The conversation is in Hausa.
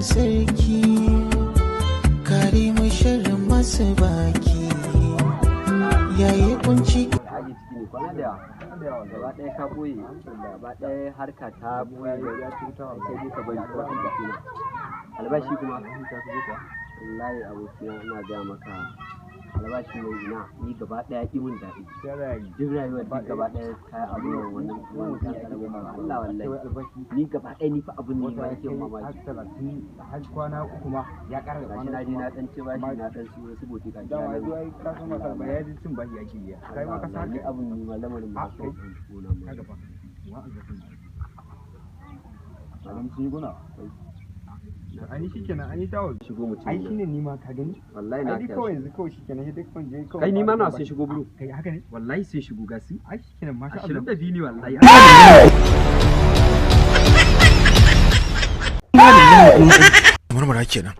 sarki kare mu sharrin masu baki yayi kunci aji ciki ne kwana da yawa gaba ɗaya ka boye gaba ɗaya harka ta boye ya cuta sai dai ka bari ko an da kina albashi kuma wallahi abokina ina ga maka albashi ne ina ni gaba ɗaya imin daɗi duk rayuwar duk gaba ɗaya kai abu ne wannan Allah wallahi ni gaba ɗaya ni fa abun ne ba yake mamaki har kwana uku ma ya ƙara da gashi na je na dan ce bashi na dan su wasu boti ka da ma zuwa ka san masa ba ya ji cin bashi yake biya kai ma ka sa ni abun ne ma lamarin ba so gona mu kaga fa wa an zafin salam shi gona ani shikenan ani tawo shigo mu ai shine ni ma ka gani wallahi na kai kawai yanzu kawai shikenan sai duk kun je kawai kai ni ma na sai shigo buru kai haka ne wallahi sai shigo gasi ai shikenan masha Allah 22 ne wallahi murmura kenan